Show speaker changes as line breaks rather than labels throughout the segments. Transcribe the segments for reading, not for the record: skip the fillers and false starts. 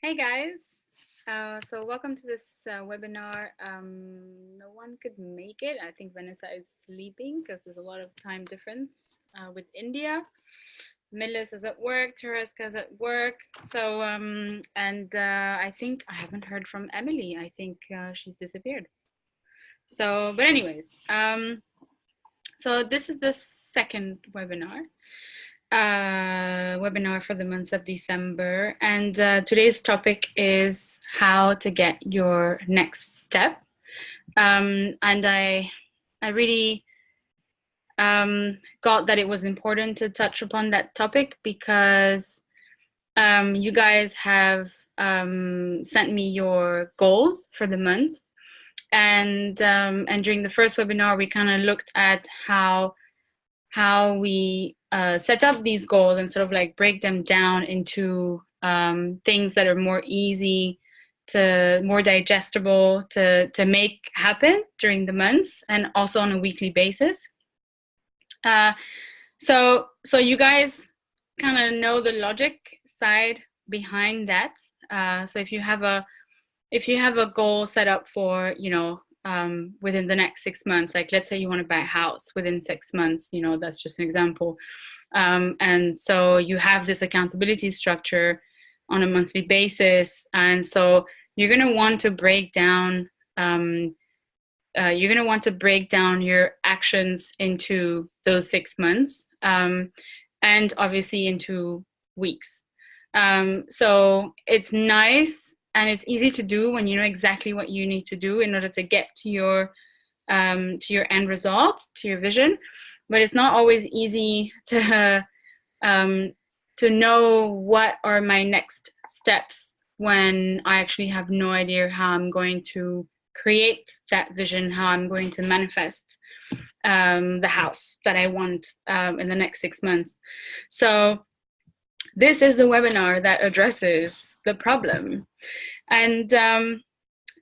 Hey guys, so welcome to this webinar. No one could make it. I think Vanessa is sleeping because there's a lot of time difference with India. Millis is at work, Tereska is at work. So, I think I haven't heard from Emily. I think she's disappeared. So, but anyways, so this is the second webinar for the month of December. And today's topic is how to get your next step. And I really got that it was important to touch upon that topic because you guys have sent me your goals for the month. And during the first webinar, we kind of looked at how we set up these goals and sort of like break them down into things that are more easy more digestible to make happen during the months and also on a weekly basis. So you guys kind of know the logic side behind that. So if you have a goal set up for, within the next 6 months, like let's say you want to buy a house within 6 months, that's just an example. And so you have this accountability structure on a monthly basis. And so you're going to want to break down, your actions into those 6 months, and obviously into weeks. So it's nice and it's easy to do when you know exactly what you need to do in order to get to your end result, to your vision. But it's not always easy to know what are my next steps when I actually have no idea how I'm going to create that vision, how I'm going to manifest the house that I want in the next 6 months. So this is the webinar that addresses the problem. And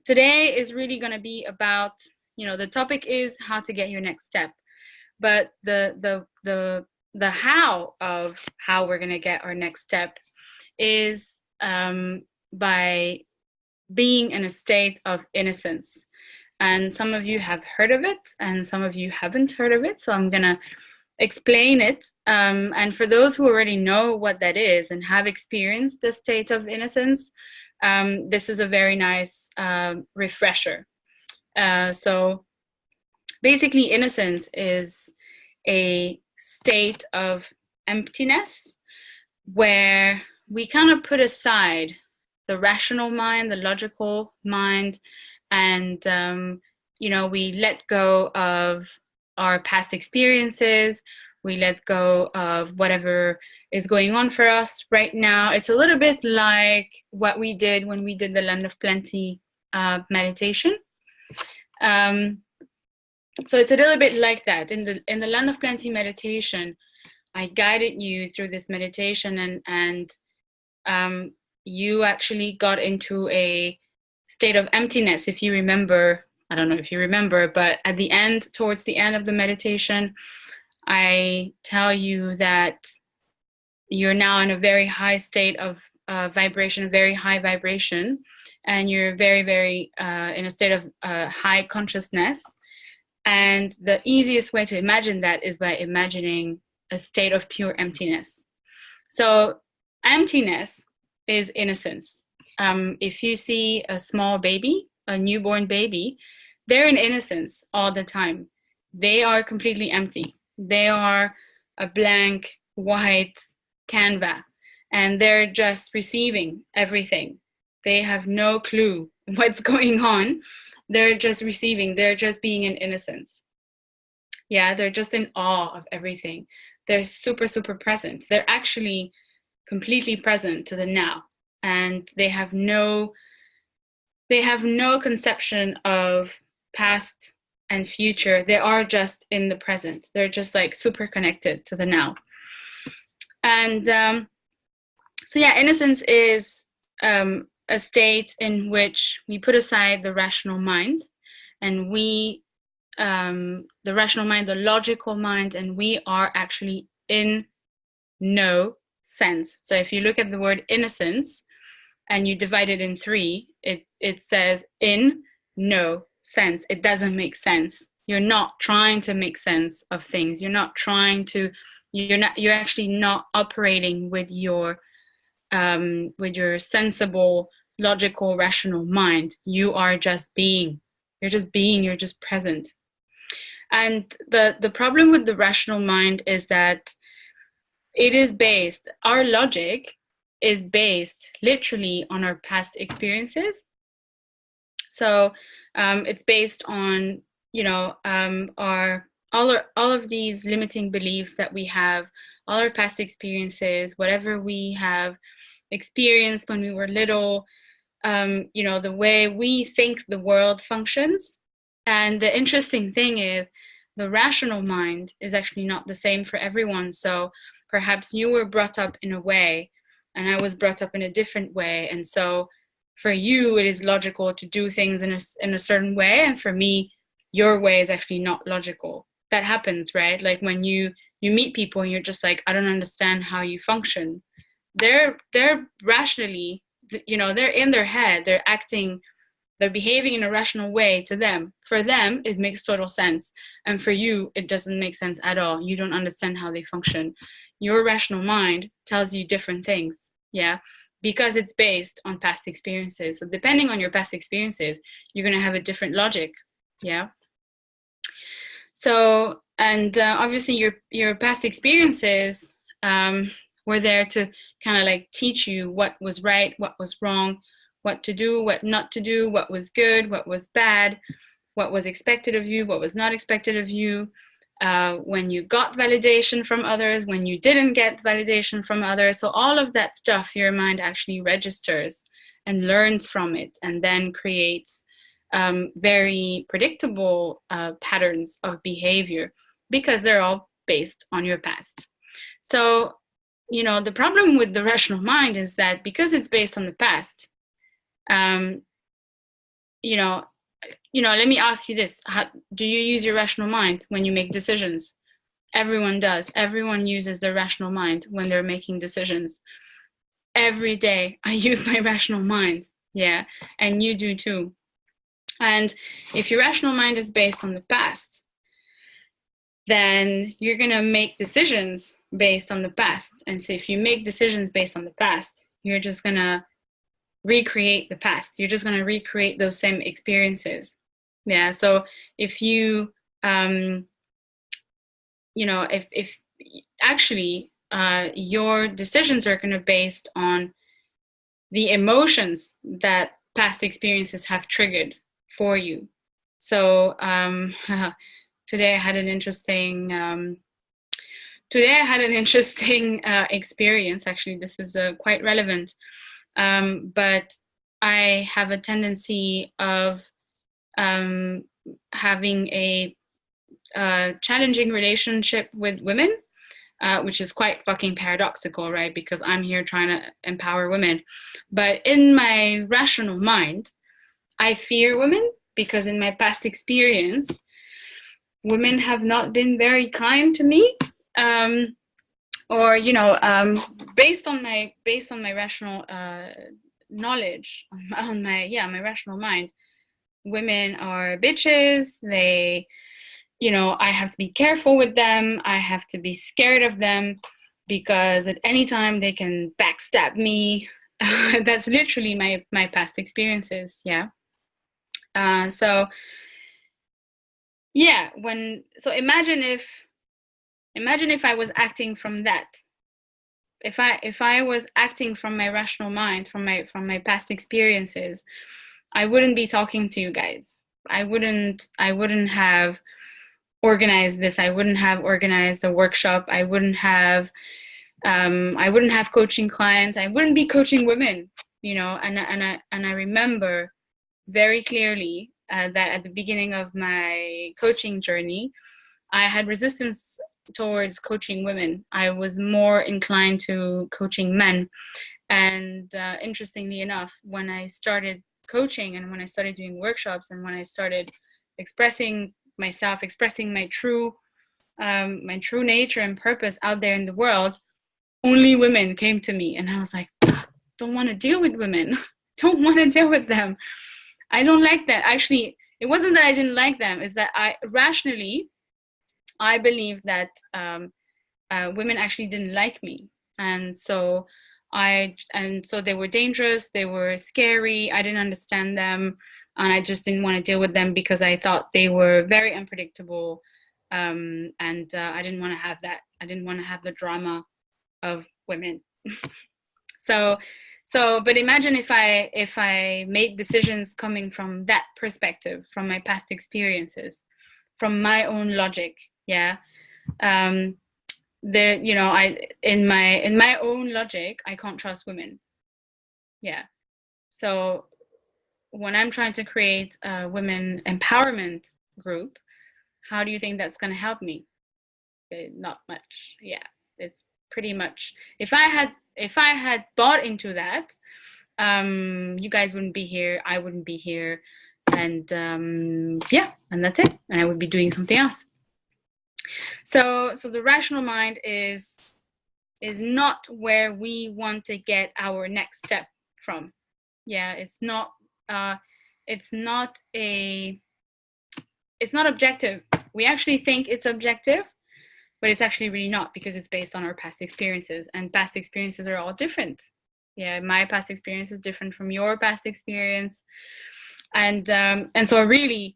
today is really going to be about, the topic is how to get your next step. But the how of how we're going to get our next step is by being in a state of innocence. And some of you have heard of it and some of you haven't heard of it. So I'm going to explain it. And for those who already know what that is and have experienced the state of innocence, this is a very nice refresher. So basically, innocence is a state of emptiness where we kind of put aside the rational mind, the logical mind, and we let go of our past experiences. We let go of whatever is going on for us right now. It's a little bit like what we did when we did the Land of Plenty meditation. So it's a little bit like that. In the Land of Plenty meditation, I guided you through this meditation, and you actually got into a state of emptiness. If you remember, I don't know if you remember, but at the end, towards the end of the meditation, I tell you that you're now in a very high state of vibration, a very high vibration, and you're very, very in a state of high consciousness. And the easiest way to imagine that is by imagining a state of pure emptiness. So emptiness is innocence. If you see a small baby, a newborn baby, they're in innocence all the time. They are completely empty. They are a blank white canvas, and they're just receiving everything. They have no clue what's going on. They're just receiving. They're just being in innocence. Yeah, they're just in awe of everything. They're super, super present. They're actually completely present to the now. And they have no conception of past and future. They are just in the present. They're just like super connected to the now. And so yeah, innocence is a state in which we put aside the rational mind, and the rational mind, the logical mind, and we are actually in no sense. So if you look at the word innocence, and you divide it in three, it says in, no, sense. It doesn't make sense. You're not trying to make sense of things. You're you're actually not operating with your sensible, logical, rational mind. You are just being. You're just being. You're just present. And the problem with the rational mind is that our logic is based literally on our past experiences. So it's based on, all of these limiting beliefs that we have, all our past experiences, whatever we have experienced when we were little, the way we think the world functions. And the interesting thing is the rational mind is actually not the same for everyone. So perhaps you were brought up in a way and I was brought up in a different way. And so for you, it is logical to do things in a certain way. And for me, your way is actually not logical. That happens, right? Like when you meet people and you're just like, I don't understand how you function. They're rationally, they're in their head, they're behaving in a rational way to them. For them, it makes total sense. And for you, it doesn't make sense at all. You don't understand how they function. Your rational mind tells you different things, yeah? Because it's based on past experiences. So depending on your past experiences, you're going to have a different logic, yeah? So, and obviously your past experiences were there to kind of like teach you what was right, what was wrong, what to do, what not to do, what was good, what was bad, what was expected of you, what was not expected of you, when you got validation from others, when you didn't get validation from others. So all of that stuff, your mind actually registers and learns from it, and then creates very predictable patterns of behavior, because they're all based on your past. So, the problem with the rational mind is that because it's based on the past, let me ask you this. Do you use your rational mind when you make decisions? Everyone does. Everyone uses their rational mind when they're making decisions. Every day I use my rational mind. Yeah. And you do too. And if your rational mind is based on the past, then you're going to make decisions based on the past. And so if you make decisions based on the past, you're just going to recreate the past. You're just going to recreate those same experiences. Yeah. So if you, if actually your decisions are going to be based on the emotions that past experiences have triggered for you. So today I had an interesting experience. Actually, this is quite relevant. But I have a tendency of having a challenging relationship with women, which is quite fucking paradoxical, right? Because I'm here trying to empower women. But in my rational mind, I fear women because in my past experience, women have not been very kind to me. Based on my rational knowledge, on my rational mind, women are bitches. They, I have to be careful with them. I have to be scared of them because at any time they can backstab me. That's literally my past experiences. Yeah. So imagine if I was acting from that. If I was acting from my rational mind, from my past experiences, I wouldn't be talking to you guys. I wouldn't have organized this. I wouldn't have organized a workshop. I wouldn't have coaching clients. I wouldn't be coaching women, and I remember very clearly that at the beginning of my coaching journey, I had resistance towards coaching women. I was more inclined to coaching men. And interestingly enough, when I started coaching and when I started doing workshops and when I started expressing myself, expressing my true nature and purpose out there in the world, only women came to me. And I was like, don't want to deal with women. Don't want to deal with them. I don't like that. Actually, it wasn't that I didn't like them, it's that I rationally, I believe that women actually didn't like me. And so they were dangerous, they were scary, I didn't understand them, and I just didn't want to deal with them because I thought they were very unpredictable. And I didn't want to have that. I didn't want to have the drama of women. So, but imagine if I made decisions coming from that perspective, from my past experiences, from my own logic. Yeah. In my own logic, I can't trust women. Yeah. So when I'm trying to create a women empowerment group, how do you think that's going to help me? Not much. Yeah. It's pretty much, if I had bought into that, you guys wouldn't be here, I wouldn't be here, and yeah, and that's it, and I would be doing something else. So the rational mind is not where we want to get our next step from. Yeah, it's not objective. We actually think it's objective, but it's actually really not, because it's based on our past experiences, and past experiences are all different. Yeah, my past experience is different from your past experience, and so really,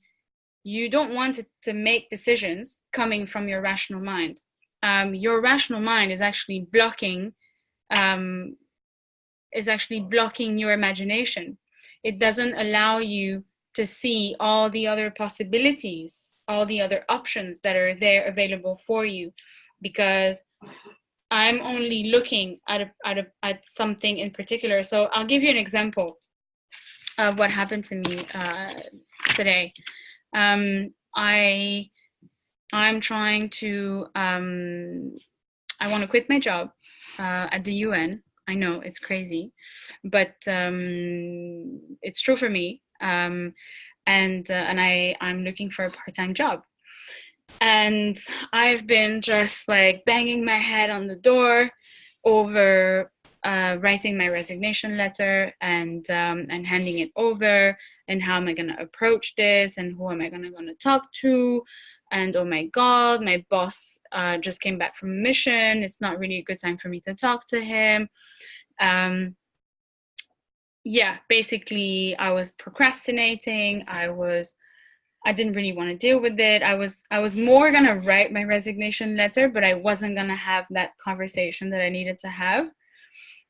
you don't want to make decisions coming from your rational mind. Your rational mind is actually blocking your imagination. It doesn't allow you to see all the other possibilities, all the other options that are there available for you, because I'm only looking at something in particular. So I'll give you an example of what happened to me today. I'm trying to I want to quit my job at the UN. I know it's crazy, but it's true for me. And I'm looking for a part-time job. And I've been just like banging my head on the door over writing my resignation letter and handing it over, and how am I going to approach this, and who am I going to talk to, and oh my God, my boss just came back from a mission. It's not really a good time for me to talk to him. Yeah, basically I was procrastinating. I didn't really want to deal with it. I was more gonna write my resignation letter, but I wasn't gonna have that conversation that I needed to have.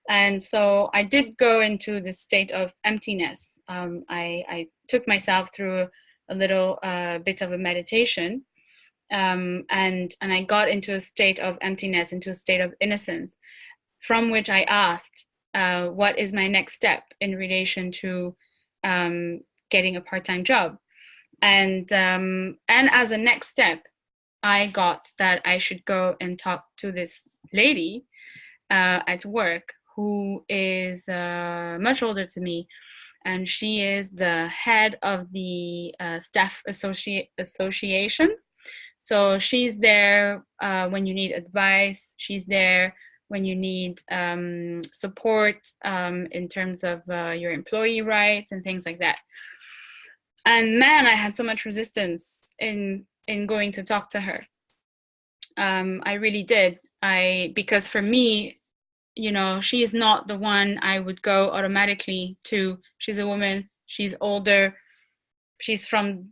And so I did go into this state of emptiness. I took myself through a little bit of a meditation, and I got into a state of emptiness, into a state of innocence, from which I asked, what is my next step in relation to getting a part-time job? And as a next step, I got that I should go and talk to this lady at work, who is much older to me, and she is the head of the staff association. So she's there when you need advice. She's there when you need support in terms of your employee rights and things like that. And man, I had so much resistance in going to talk to her. I really did. Because for me, you know, she's not the one I would go automatically to. She's a woman, she's older, she's from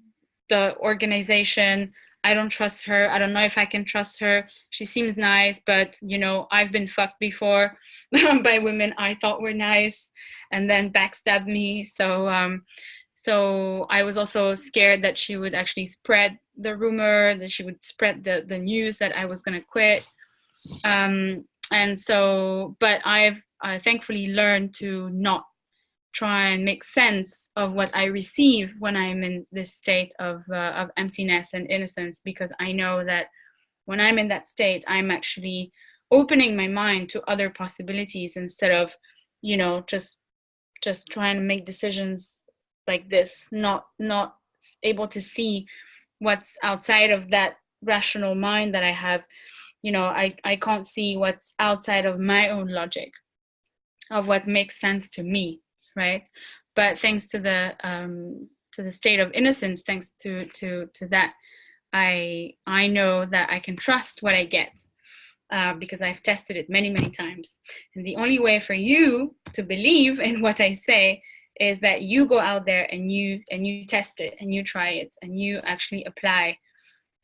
the organization. I don't trust her. I don't know if I can trust her. She seems nice, but you know, I've been fucked before by women I thought were nice and then backstabbed me. So I was also scared that she would actually spread the rumor, that she would spread the news that I was going to quit. And so, but I've thankfully learned to not try and make sense of what I receive when I'm in this state of emptiness and innocence, because I know that when I'm in that state, I'm actually opening my mind to other possibilities instead of, you know, just trying to make decisions like this, not able to see what's outside of that rational mind that I have. You know, I can't see what's outside of my own logic. of what makes sense to me, right? But thanks to the state of innocence, thanks to that, I know that I can trust what I get, because I've tested it many, many times. And the only way for you to believe in what I say is that you go out there and you test it and you try it and you actually apply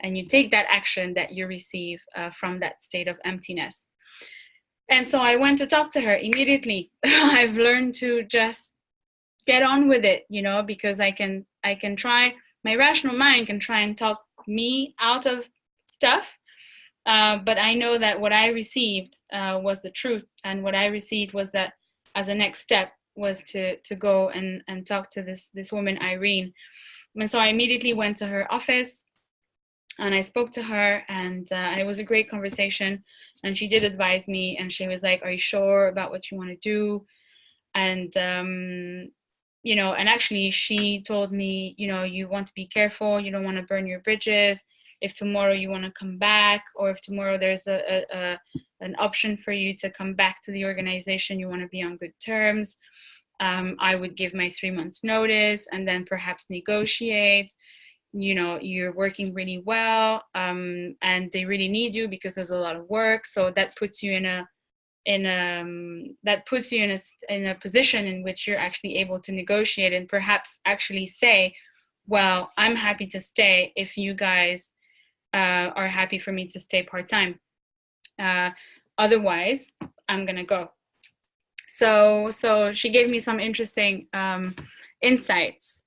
and you take that action that you receive from that state of emptiness. And so I went to talk to her immediately. I've learned to just get on with it, you know, because I can try, my rational mind can try and talk me out of stuff. But I know that what I received was the truth. And what I received was that as a next step was to go and talk to this woman, Irene. And so I immediately went to her office and I spoke to her, and it was a great conversation. And she did advise me, and she was like, "Are you sure about what you want to do?" And you know, and actually she told me, you know, you want to be careful. You don't want to burn your bridges. If tomorrow you want to come back, or if tomorrow there's an option for you to come back to the organization, you want to be on good terms, I would give my 3 months notice and then perhaps negotiate. You know, you're working really well, and they really need you because there's a lot of work. So that puts you in a position in which you're actually able to negotiate and perhaps actually say, well, I'm happy to stay if you guys are happy for me to stay part-time. Otherwise, I'm gonna go. So she gave me some interesting insights.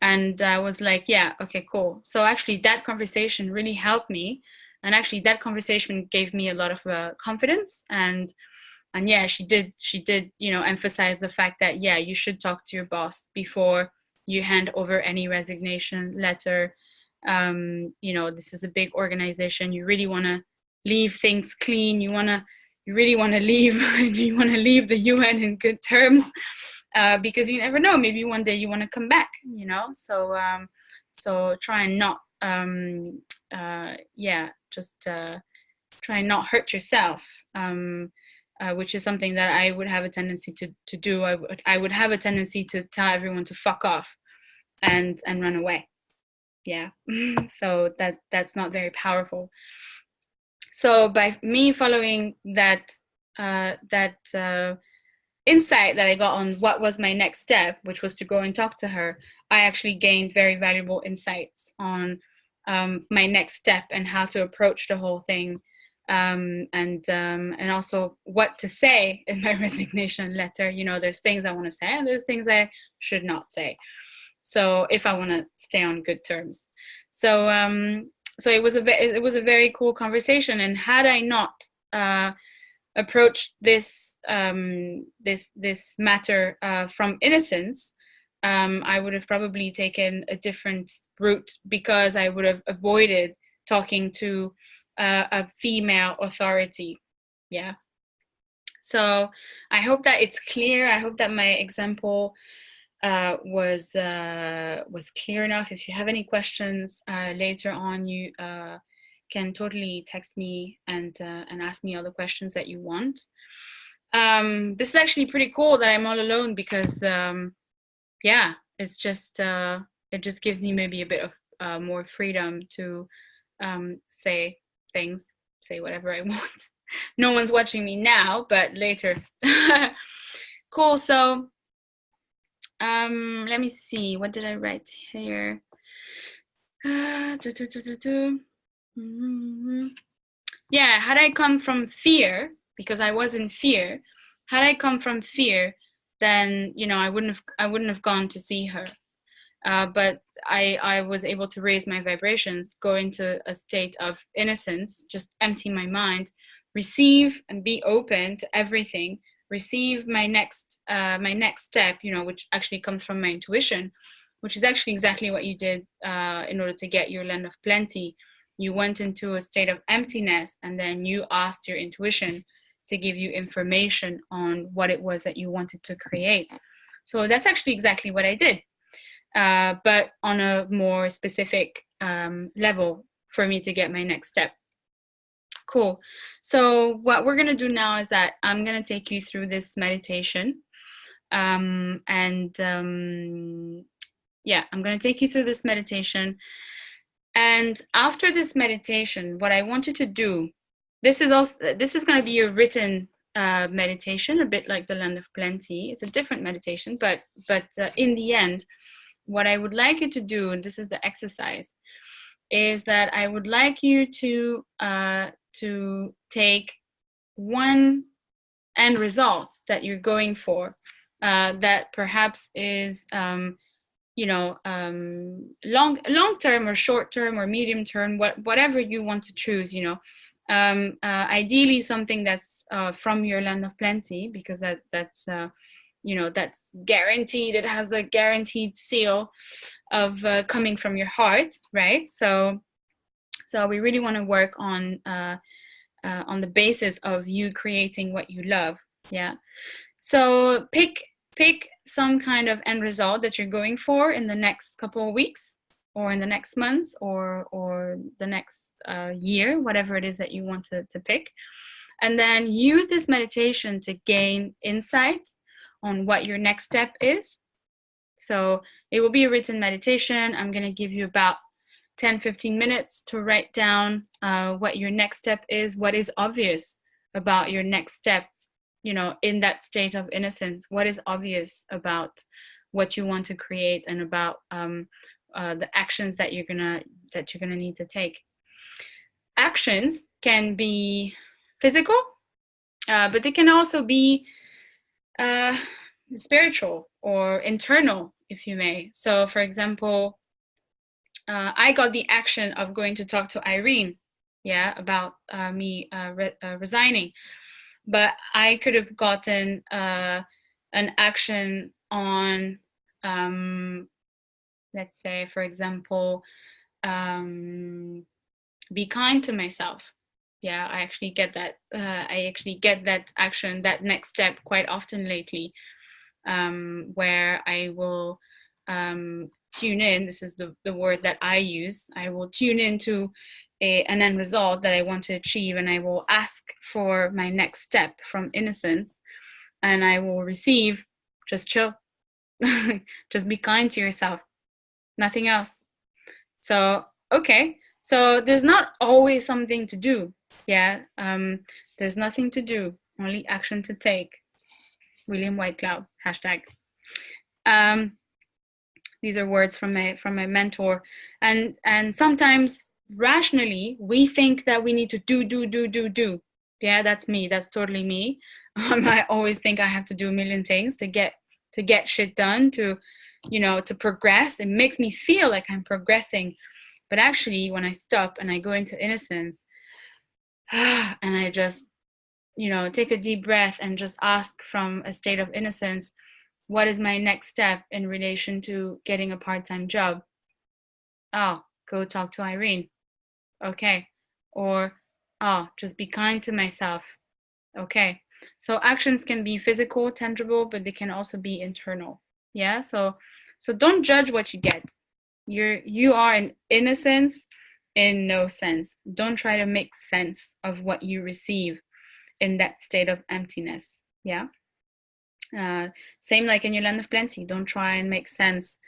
And I was like, yeah, okay, cool. So actually that conversation really helped me. And actually that conversation gave me a lot of confidence. And yeah, she did, you know, emphasize the fact that, yeah, you should talk to your boss before you hand over any resignation letter. You know, this is a big organization. You really want to leave things clean. You really want to leave, you want to leave the UN in good terms. Because you never know, maybe one day you want to come back, you know. So try and not try and not hurt yourself, which is something that I would have a tendency to do. I would have a tendency to tell everyone to fuck off and run away. Yeah. So that's not very powerful. So by me following that insight that I got on what was my next step, which was to go and talk to her, I actually gained very valuable insights on my next step and how to approach the whole thing, and also what to say in my resignation letter. You know, there's things I want to say and there's things I should not say. So if I want to stay on good terms, so it was a very cool conversation. And had I not approached this matter from innocence, I would have probably taken a different route, because I would have avoided talking to a female authority. Yeah. So I hope that it's clear. I hope that my example was clear enough. If you have any questions later on, you can totally text me and ask me all the questions that you want. This is actually pretty cool that I'm all alone, because yeah, it's just it just gives me maybe a bit of more freedom to say things, say whatever I want. No one's watching me now, but later. Cool. So let me see, what did I write here? Yeah, had I come from fear, because I was in fear, had I come from fear, then, you know, I wouldn't have gone to see her. But I was able to raise my vibrations, go into a state of innocence, just empty my mind, receive and be open to everything, receive my next step, you know, which actually comes from my intuition, which is actually exactly what you did in order to get your land of plenty. You went into a state of emptiness, and then you asked your intuition to give you information on what it was that you wanted to create. So that's actually exactly what I did, but on a more specific level for me to get my next step. Cool. So what we're going to do now is that I'm going to take you through this meditation. Yeah, I'm going to take you through this meditation. And after this meditation, what I want you to do, this is going to be a written meditation, a bit like the Land of Plenty. It's a different meditation, but in the end, what I would like you to do, and this is the exercise, is that I would like you to take one end result that you're going for, that perhaps is long term or short term or medium term, whatever you want to choose. Ideally something that's from your Land of Plenty, because that's guaranteed. It has the guaranteed seal of coming from your heart, right? So we really want to work on the basis of you creating what you love. Yeah. So pick some kind of end result that you're going for in the next couple of weeks, or in the next months, or the next year, whatever it is that you want to pick. And then use this meditation to gain insight on what your next step is. So it will be a written meditation. I'm going to give you about 10-15 minutes to write down what your next step is, what is obvious about your next step, in that state of innocence. What is obvious about what you want to create, and about the actions that you're gonna need to take. Actions can be physical, but they can also be spiritual or internal, if you may. So, for example, I got the action of going to talk to Irene, about me resigning. But I could have gotten an action on, let's say, for example, be kind to myself. Yeah, I actually get that. I actually get that action, that next step, quite often lately, where I will tune in. This is the word that I use. I will tune into an end result that I want to achieve, and I will ask for my next step from innocence, and I will receive just chill. Just be kind to yourself, nothing else. So okay, so there's not always something to do. There's nothing to do, only action to take. William Whitecloud #. These are words from my mentor, and sometimes rationally we think that we need to do. Yeah, that's me. That's totally me. I always think I have to do a million things to get shit done, to progress. It makes me feel like I'm progressing, but actually when I stop and I go into innocence, and I just take a deep breath and just ask from a state of innocence, what is my next step in relation to getting a part-time job? Oh, go talk to Irene. Okay. Or, oh, just be kind to myself. Okay. So actions can be physical, tangible, but they can also be internal. Yeah. So don't judge what you get. You are in innocence, in no sense. Don't try to make sense of what you receive in that state of emptiness. Yeah. Same like in your Land of Plenty. Don't try and make sense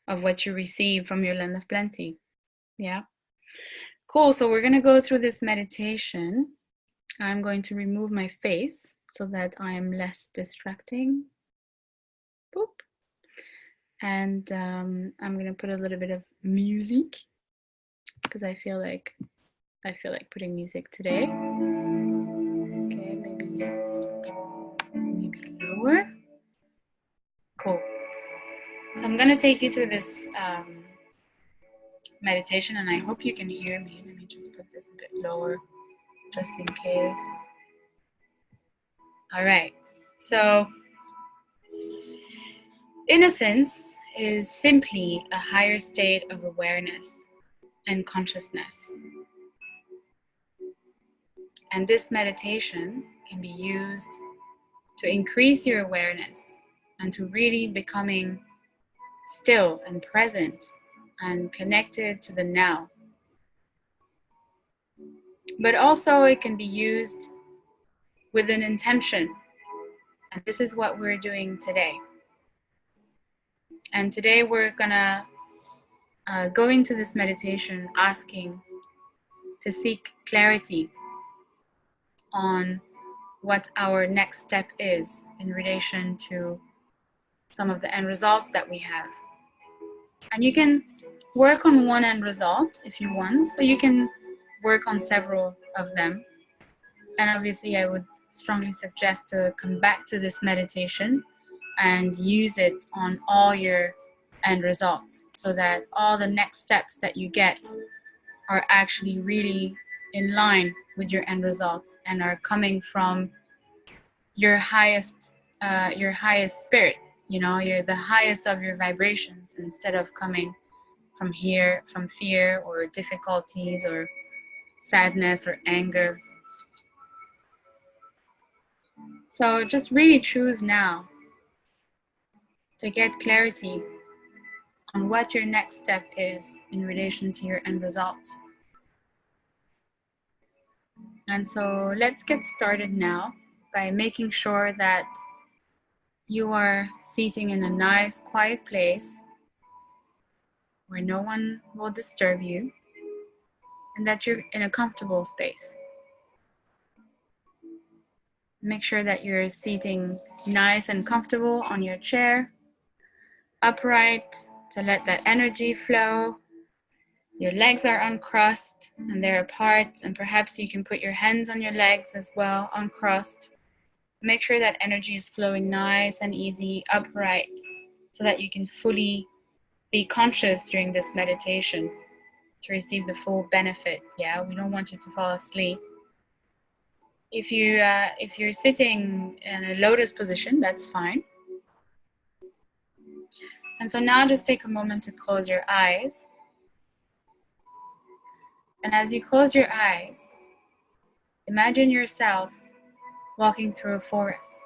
of what you receive from your Land of Plenty. Yeah. Cool. So we're going to go through this meditation. I'm going to remove my face so that I am less distracting. Boop. And I'm going to put a little bit of music, because I feel like putting music today. Okay, maybe lower. Cool. So I'm going to take you through this meditation, and I hope you can hear me. Let me just put this a bit lower, just in case. All right. So innocence is simply a higher state of awareness and consciousness. And this meditation can be used to increase your awareness and to really becoming still and present and connected to the now. But also it can be used with an intention. And this is what we're doing today. And today we're gonna go into this meditation asking to seek clarity on what our next step is in relation to some of the end results that we have. And you can work on one end result if you want, or you can work on several of them. And obviously I would strongly suggest to come back to this meditation and use it on all your end results, so that all the next steps that you get are actually really in line with your end results and are coming from your highest spirit. You know, you're the highest of your vibrations, instead of coming from here, from fear or difficulties or sadness or anger. So just really choose now to get clarity on what your next step is in relation to your end results. And so let's get started now by making sure that you are sitting in a nice, quiet place where no one will disturb you, and that you're in a comfortable space. Make sure that you're sitting nice and comfortable on your chair, upright, to let that energy flow. Your legs are uncrossed and they're apart, and perhaps you can put your hands on your legs as well, uncrossed. Make sure that energy is flowing nice and easy, upright, so that you can fully be conscious during this meditation to receive the full benefit. Yeah, we don't want you to fall asleep. If you're sitting in a lotus position, that's fine. And so now just take a moment to close your eyes. And as you close your eyes, imagine yourself walking through a forest.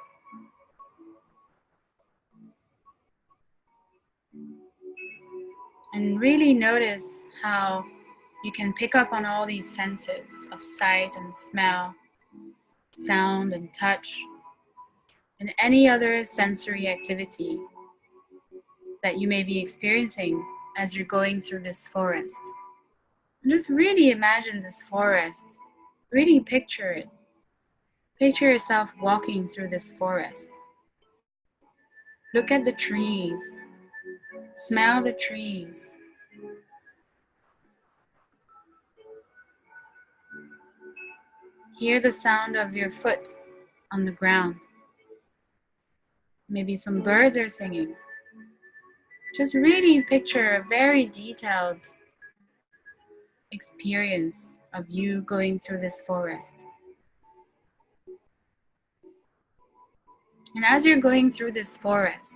And really notice how you can pick up on all these senses of sight and smell, sound and touch, and any other sensory activity that you may be experiencing as you're going through this forest. And just really imagine this forest. Really picture it. Picture yourself walking through this forest. Look at the trees. Smell the trees. Hear the sound of your foot on the ground. Maybe some birds are singing. Just really picture a very detailed experience of you going through this forest. And as you're going through this forest,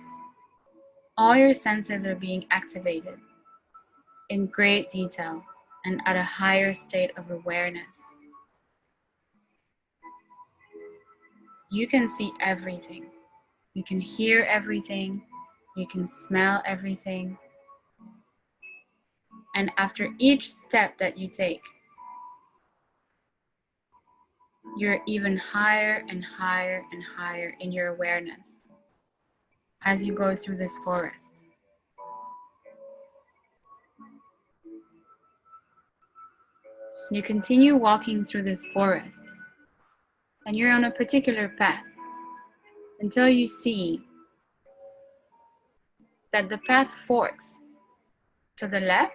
all your senses are being activated in great detail and at a higher state of awareness. You can see everything. You can hear everything. You can smell everything. And after each step that you take, you're even higher and higher and higher in your awareness as you go through this forest. You continue walking through this forest, and you're on a particular path until you see that the path forks to the left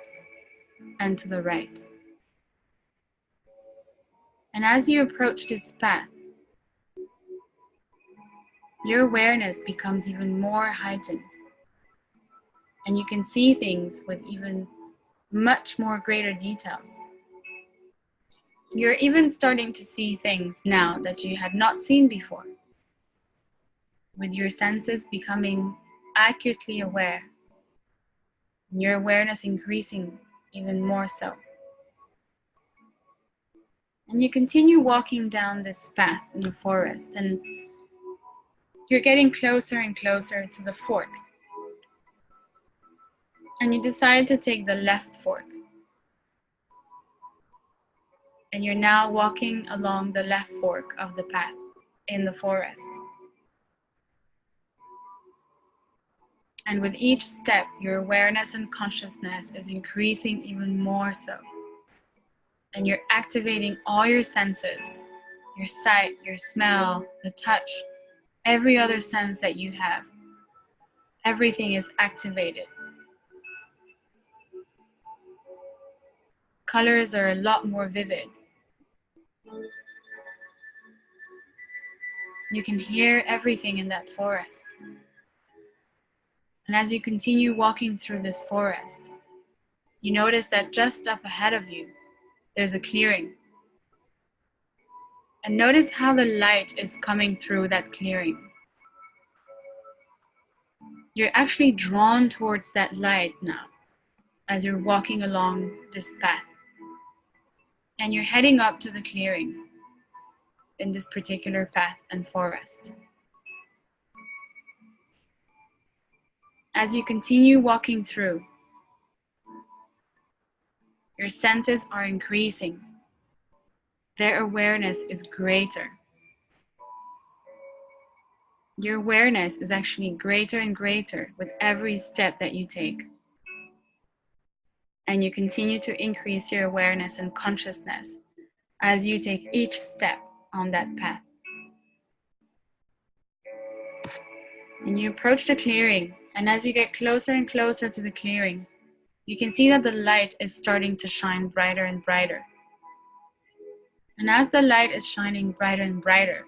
and to the right. And as you approach this path, your awareness becomes even more heightened, and you can see things with even much more greater details. You're even starting to see things now that you had not seen before, with your senses becoming acutely aware, and your awareness increasing even more so. And you continue walking down this path in the forest, and you're getting closer and closer to the fork. And you decide to take the left fork. And you're now walking along the left fork of the path in the forest. And with each step, your awareness and consciousness is increasing even more so. And you're activating all your senses, your sight, your smell, the touch, every other sense that you have. Everything is activated. Colors are a lot more vivid. You can hear everything in that forest. And as you continue walking through this forest, you notice that just up ahead of you, there's a clearing. And notice how the light is coming through that clearing. You're actually drawn towards that light now as you're walking along this path. And you're heading up to the clearing in this particular path and forest. As you continue walking through, your senses are increasing. Their awareness is greater. Your awareness is actually greater and greater with every step that you take. And you continue to increase your awareness and consciousness as you take each step on that path. And you approach the clearing, and as you get closer and closer to the clearing, you can see that the light is starting to shine brighter and brighter. And as the light is shining brighter and brighter,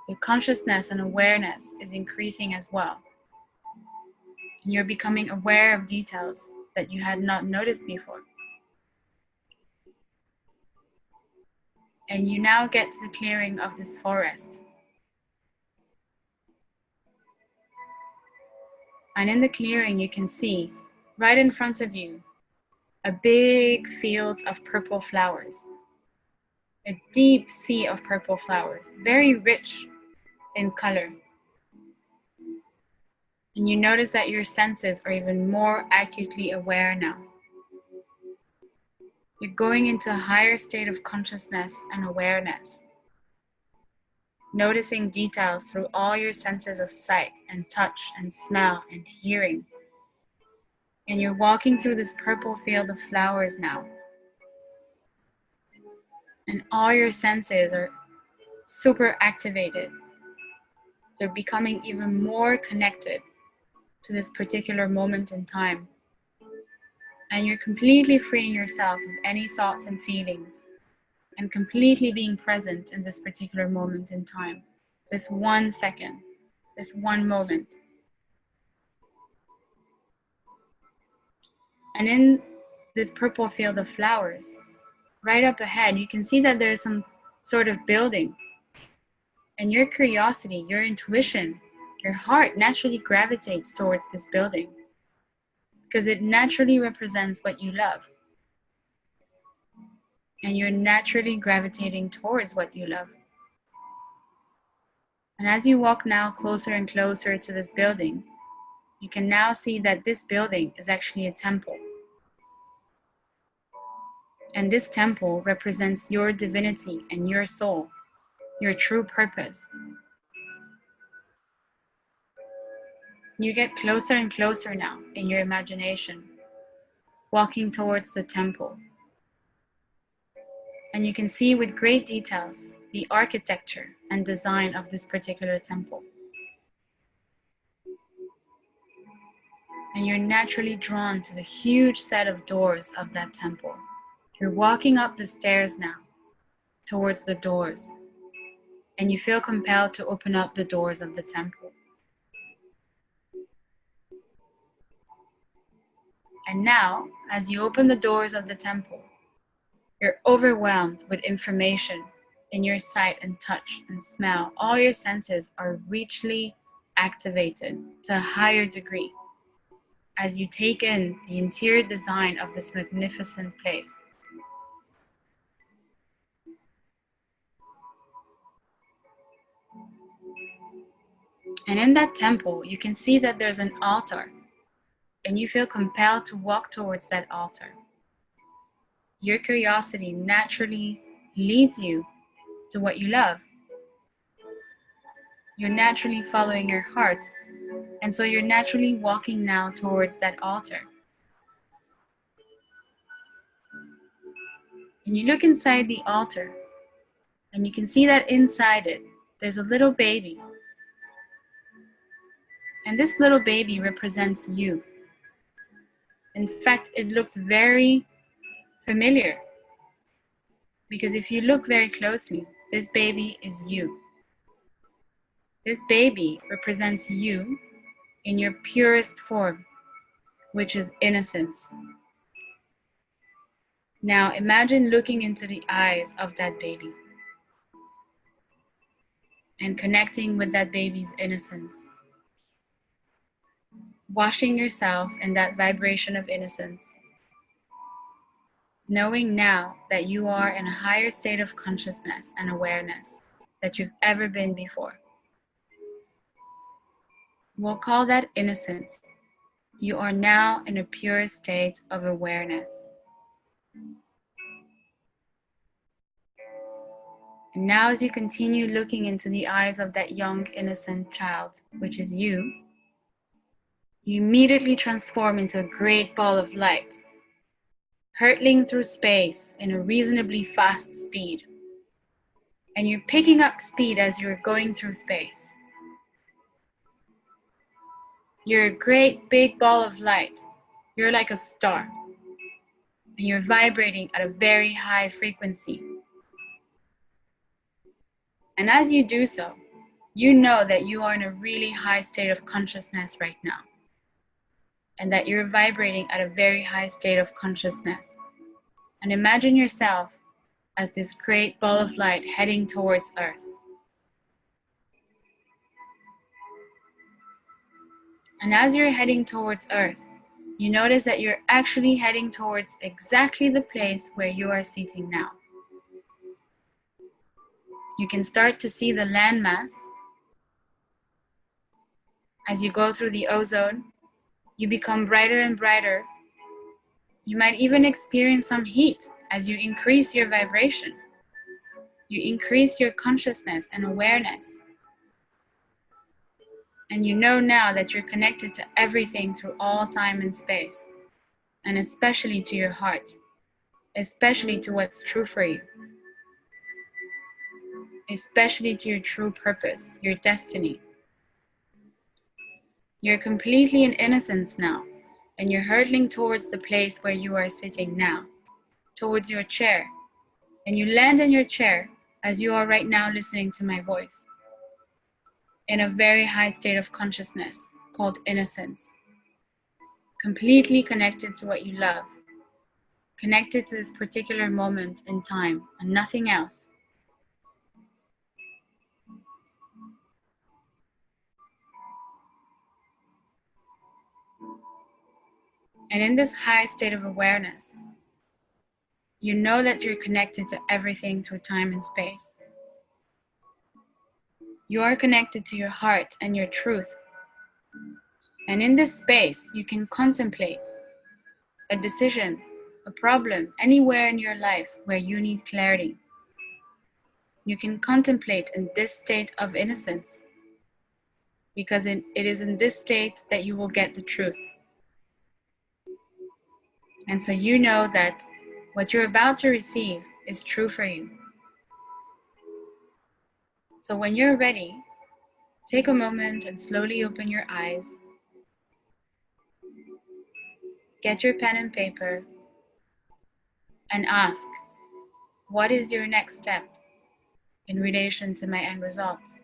your consciousness and awareness is increasing as well. And you're becoming aware of details that you had not noticed before. And you now get to the clearing of this forest. And in the clearing, you can see right in front of you a big field of purple flowers. A deep sea of purple flowers, very rich in color. And you notice that your senses are even more acutely aware now. You're going into a higher state of consciousness and awareness, noticing details through all your senses of sight and touch and smell and hearing. And you're walking through this purple field of flowers now. And all your senses are super activated. They're becoming even more connected to this particular moment in time. And you're completely freeing yourself of any thoughts and feelings and completely being present in this particular moment in time. This 1 second, this one moment. And in this purple field of flowers, right up ahead, you can see that there's some sort of building. And your curiosity, your intuition, your heart naturally gravitates towards this building because it naturally represents what you love. And you're naturally gravitating towards what you love. And as you walk now closer and closer to this building, you can now see that this building is actually a temple. And this temple represents your divinity and your soul, your true purpose. You get closer and closer now in your imagination, walking towards the temple. And you can see with great details the architecture and design of this particular temple. And you're naturally drawn to the huge set of doors of that temple. You're walking up the stairs now towards the doors, and you feel compelled to open up the doors of the temple. And now, as you open the doors of the temple, you're overwhelmed with information in your sight and touch and smell. All your senses are richly activated to a higher degree as you take in the interior design of this magnificent place. And in that temple, you can see that there's an altar, and you feel compelled to walk towards that altar. Your curiosity naturally leads you to what you love. You're naturally following your heart, and so you're naturally walking now towards that altar. And you look inside the altar, and you can see that inside it, there's a little baby. And this little baby represents you. In fact, it looks very familiar, because if you look very closely, this baby is you. This baby represents you in your purest form, which is innocence. Now imagine looking into the eyes of that baby and connecting with that baby's innocence. Washing yourself in that vibration of innocence. Knowing now that you are in a higher state of consciousness and awareness that you've ever been before. We'll call that innocence. You are now in a pure state of awareness. And now as you continue looking into the eyes of that young, innocent child, which is you immediately transform into a great ball of light, hurtling through space in a reasonably fast speed. And you're picking up speed as you're going through space. You're a great big ball of light. You're like a star. And you're vibrating at a very high frequency. And as you do so, you know that you are in a really high state of consciousness right now. And that you're vibrating at a very high state of consciousness. And imagine yourself as this great ball of light heading towards Earth. And as you're heading towards Earth, you notice that you're actually heading towards exactly the place where you are sitting now. You can start to see the landmass. As you go through the ozone, you become brighter and brighter. You might even experience some heat as you increase your vibration. You increase your consciousness and awareness. And you know now that you're connected to everything through all time and space, and especially to your heart, especially to what's true for you, especially to your true purpose, your destiny. You're completely in innocence now, and you're hurtling towards the place where you are sitting now, towards your chair. And you land in your chair as you are right now listening to my voice, in a very high state of consciousness called innocence, completely connected to what you love, connected to this particular moment in time and nothing else. And in this high state of awareness, you know that you're connected to everything through time and space. You are connected to your heart and your truth. And in this space, you can contemplate a decision, a problem, anywhere in your life where you need clarity. You can contemplate in this state of innocence, because it is in this state that you will get the truth. And so you know that what you're about to receive is true for you. So when you're ready, take a moment and slowly open your eyes. Get your pen and paper and ask, what is your next step in relation to my end results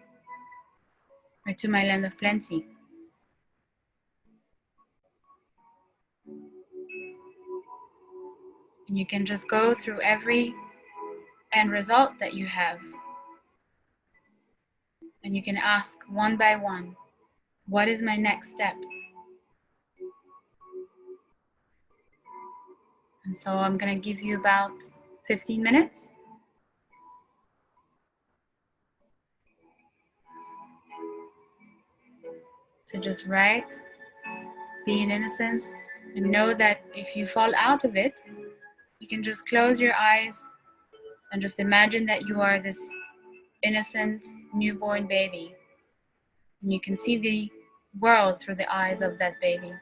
or to my land of plenty? And you can just go through every end result that you have. And you can ask one by one, what is my next step? And so I'm going to give you about 15 minutes. To just write, be in innocence, and know that if you fall out of it, you can just close your eyes And just imagine that you are this innocent newborn baby, and you can see the world through the eyes of that baby.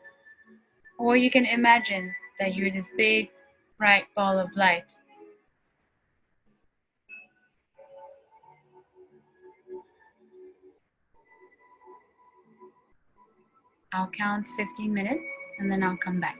Or you can imagine that you're this big, bright ball of light. I'll count 15 minutes and then I'll come back.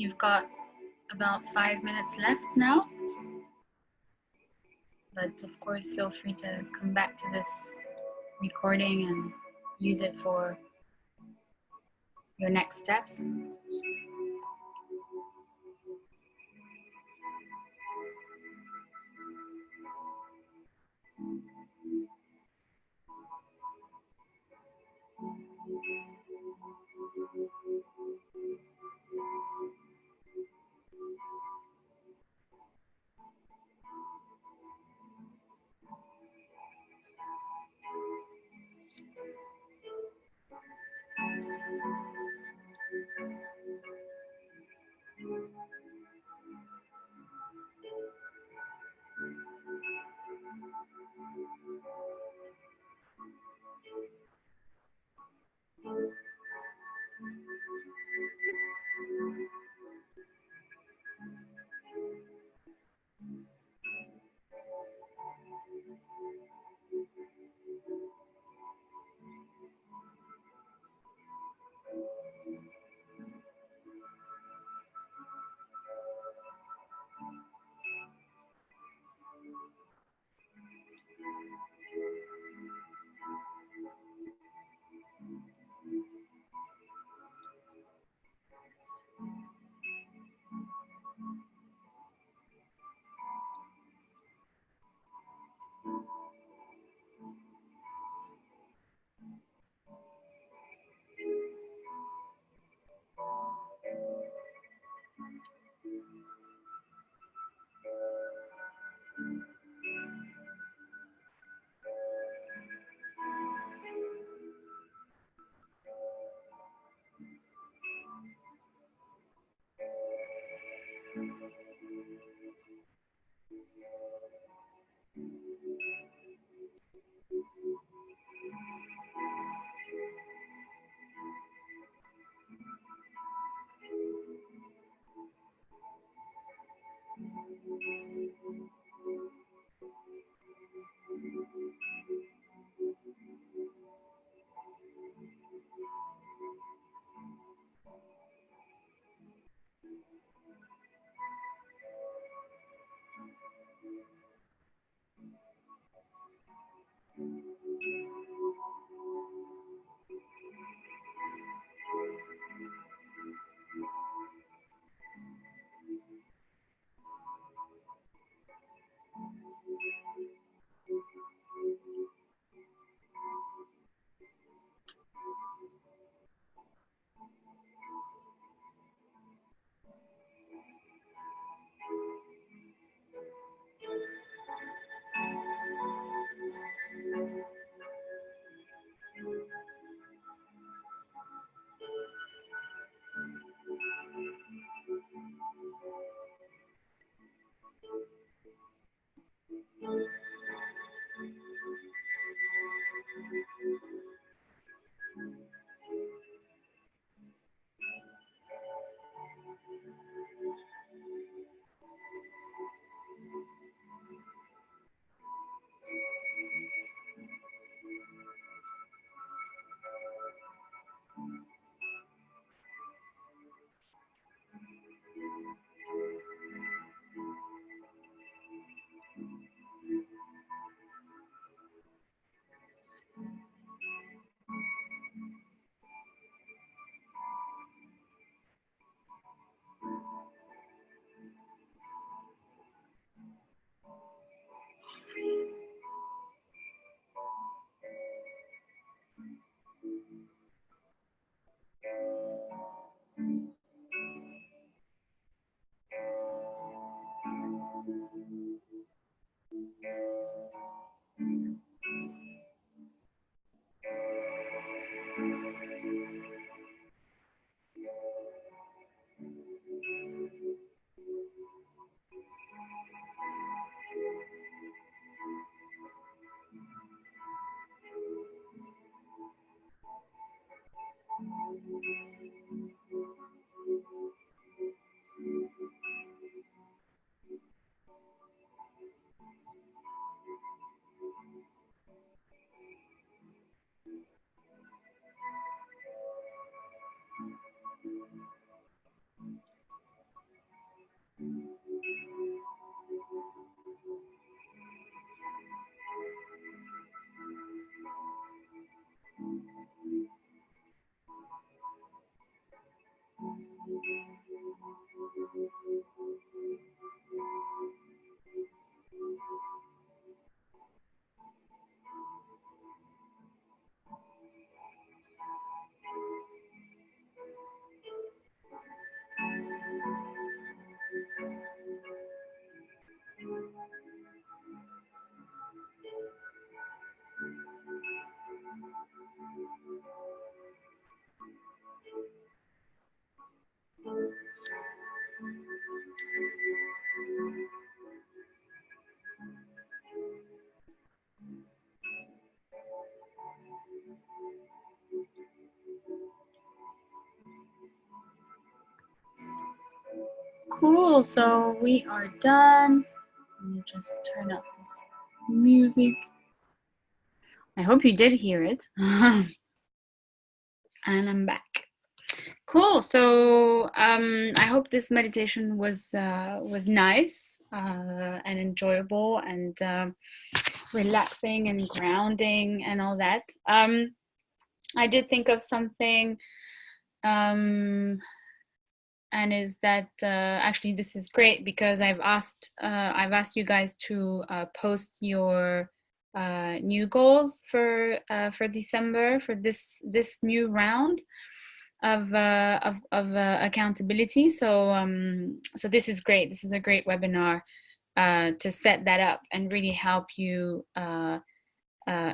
You've got about 5 minutes left now, but of course feel free to come back to this recording and use it for your next steps. Cool, so we are done. Let me just turn up this music. I hope you did hear it. And I'm back. Cool. So I hope this meditation was nice and enjoyable and relaxing and grounding and all that. I did think of something, and is that actually this is great because I've asked you guys to post your new goals for December for this new round of accountability. So this is great. This is a great webinar to set that up and really help you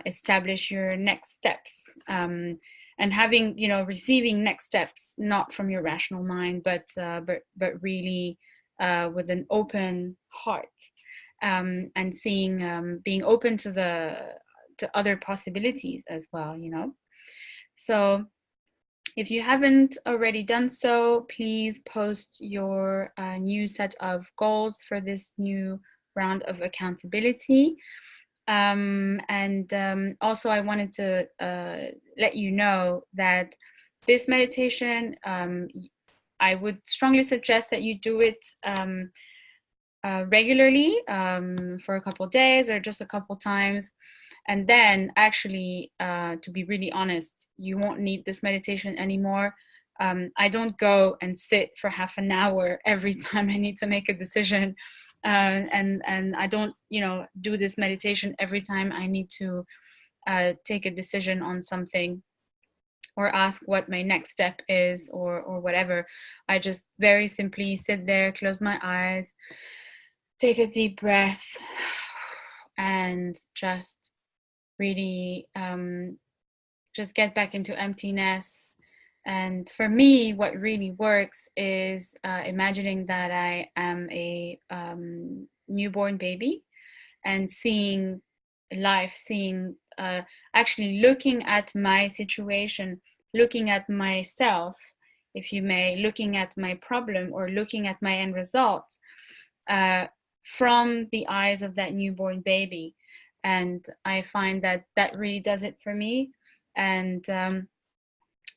establish your next steps, and having, receiving next steps not from your rational mind, but really with an open heart, and seeing, being open to other possibilities as well. So if you haven't already done so, please post your new set of goals for this new round of accountability. Also, I wanted to let you know that this meditation, I would strongly suggest that you do it regularly, for a couple of days or just a couple times. And then actually, to be really honest, you won't need this meditation anymore. I don't go and sit for half an hour every time I need to make a decision. And I don't, do this meditation every time I need to take a decision on something or ask what my next step is or whatever. I just very simply sit there, close my eyes, take a deep breath, and just really just get back into emptiness. And for me, what really works is imagining that I am a newborn baby and seeing life, actually looking at my situation, looking at myself, if you may, looking at my problem or looking at my end result from the eyes of that newborn baby. And I find that that really does it for me. And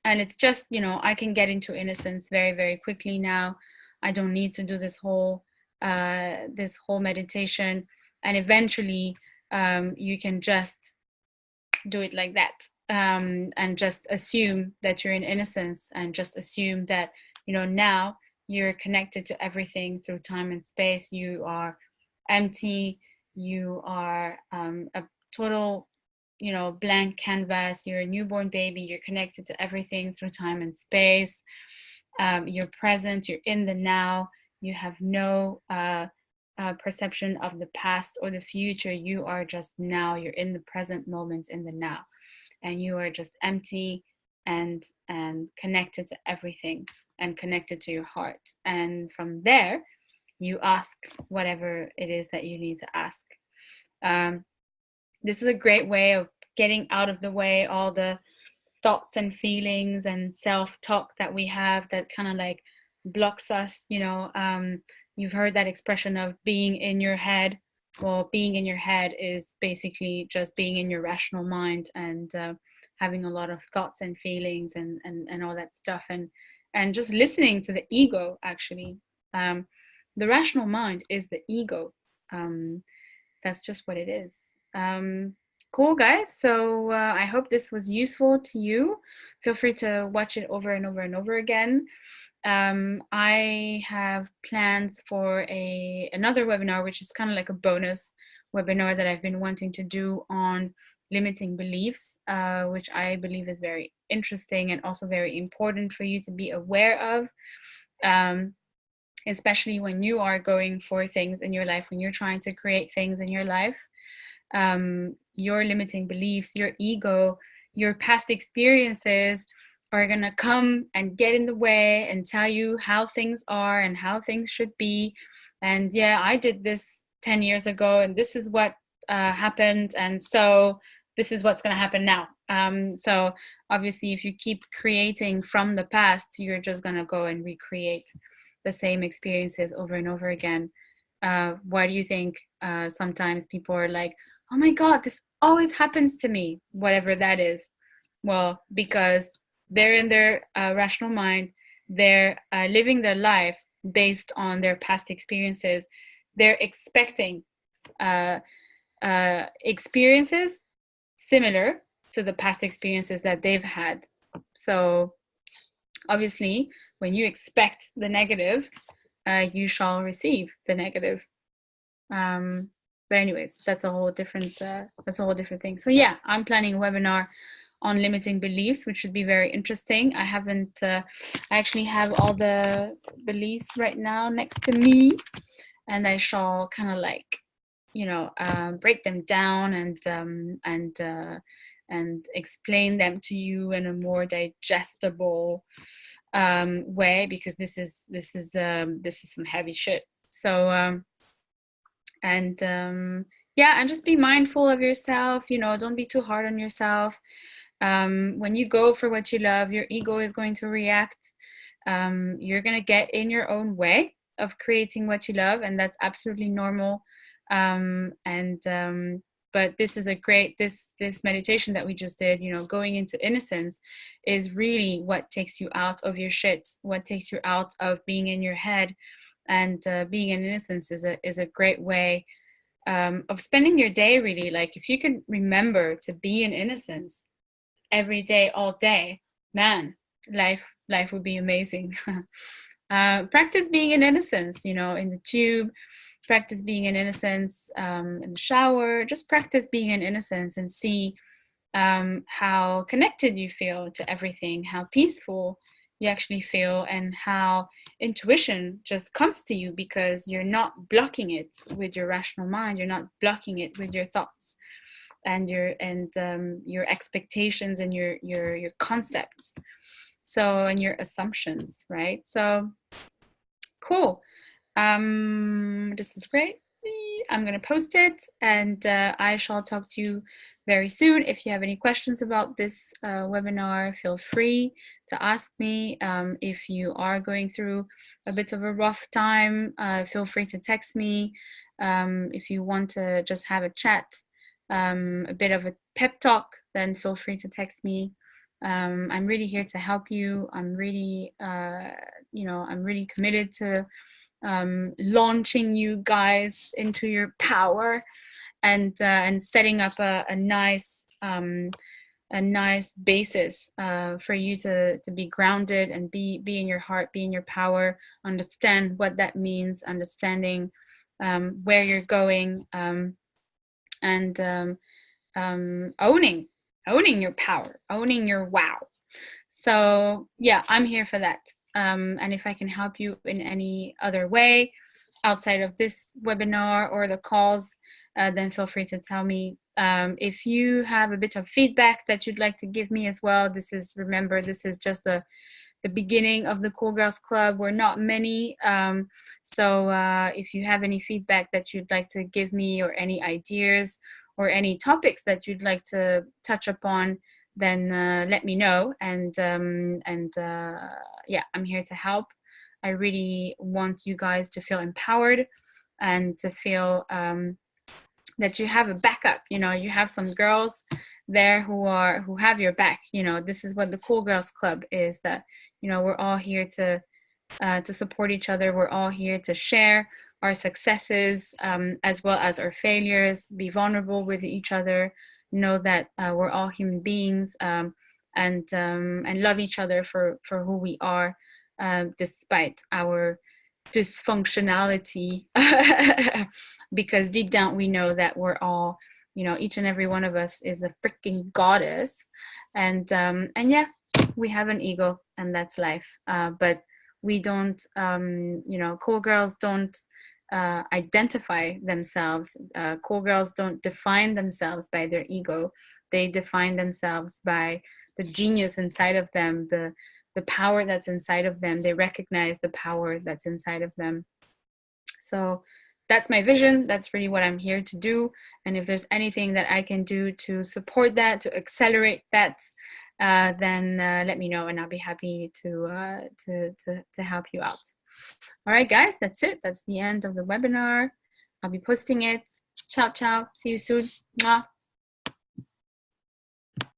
it's just, I can get into innocence very, very quickly now. I don't need to do this whole meditation. And eventually, you can just do it like that, and just assume that you're in innocence, and just assume that, now you're connected to everything through time and space. You are empty. You are a total, blank canvas. You're a newborn baby. You're connected to everything through time and space. You're present. You're in the now. You have no perception of the past or the future. You are just now. You're in the present moment, in the now, and you are just empty and connected to everything, and connected to your heart. And from there, you ask whatever it is that you need to ask. This is a great way of getting out of the way all the thoughts and feelings and self-talk that we have that kind of like blocks us. You've heard that expression of being in your head. Well, being in your head is basically just being in your rational mind and having a lot of thoughts and feelings and all that stuff, and just listening to the ego. Actually, the rational mind is the ego. That's just what it is. Cool, guys. So I hope this was useful to you. Feel free to watch it over and over and over again. I have plans for another webinar, which is kind of like a bonus webinar that I've been wanting to do on limiting beliefs, which I believe is very interesting and also very important for you to be aware of, especially when you are going for things in your life, when you're trying to create things in your life. Your limiting beliefs, your ego, your past experiences are going to come and get in the way and tell you how things are and how things should be. And yeah, I did this 10 years ago and this is what happened. And so this is what's going to happen now. So obviously, if you keep creating from the past, you're just going to go and recreate the same experiences over and over again. Why do you think sometimes people are like, oh my God, this always happens to me, whatever that is. Well, because they're in their rational mind, they're living their life based on their past experiences. They're expecting uh, experiences similar to the past experiences that they've had. So, obviously, when you expect the negative, you shall receive the negative. But anyways, that's a whole different thing. So yeah, I'm planning a webinar on limiting beliefs, which should be very interesting. I haven't I actually have all the beliefs right now next to me, and I shall kind of like, you know, break them down and explain them to you in a more digestible way, because this is some heavy shit. So yeah, and just be mindful of yourself. You know, don't be too hard on yourself. When you go for what you love, your ego is going to react. You're going to get in your own way of creating what you love, and that's absolutely normal. But this is a great, this meditation that we just did, you know, going into innocence, is really what takes you out of your shit, what takes you out of being in your head. And being in innocence is a great way of spending your day, really. Like, if you can remember to be in innocence every day, all day, man, life would be amazing. Practice being in innocence, you know, in the tube. Practice being in innocence in the shower. Just practice being in innocence and see how connected you feel to everything, how peaceful you actually feel, and how intuition just comes to you because you're not blocking it with your rational mind. You're not blocking it with your thoughts and your expectations and your concepts, so, and your assumptions, right? So cool. This is great. I'm going to post it, and I shall talk to you very soon. If you have any questions about this webinar, feel free to ask me. If you are going through a bit of a rough time, feel free to text me. If you want to just have a chat, a bit of a pep talk, then feel free to text me. I'm really here to help you. I'm really, I'm really committed to launching you guys into your power, and setting up a nice basis for you to be grounded and be in your heart, be in your power, understand what that means, understanding where you're going, and owning your power, owning your wow. So yeah, I'm here for that. And if I can help you in any other way outside of this webinar or the calls, then feel free to tell me. If you have a bit of feedback that you'd like to give me as well, remember, this is just the beginning of the Cool Girls Club. We're not many. So if you have any feedback that you'd like to give me, or any ideas or any topics that you'd like to touch upon, then let me know. And yeah, I'm here to help. I really want you guys to feel empowered and to feel that you have a backup. You know, you have some girls there who have your back. You know, this is what the Cool Girls Club is, that, you know, we're all here to support each other. We're all here to share our successes as well as our failures, be vulnerable with each other, know that we're all human beings, and love each other for who we are, despite our dysfunctionality, because deep down we know that we're all, you know, each and every one of us is a freaking goddess, and yeah, we have an ego, and that's life. But we don't, cool girls don't identify themselves. Cool girls don't define themselves by their ego. They define themselves by the genius inside of them, the power that's inside of them. They recognize the power that's inside of them. So that's my vision. That's really what I'm here to do. And if there's anything that I can do to support that, to accelerate that, then let me know, and I'll be happy to help you out. All right, guys, that's it. That's the end of the webinar. I'll be posting it. Ciao, ciao. See you soon. Mwah.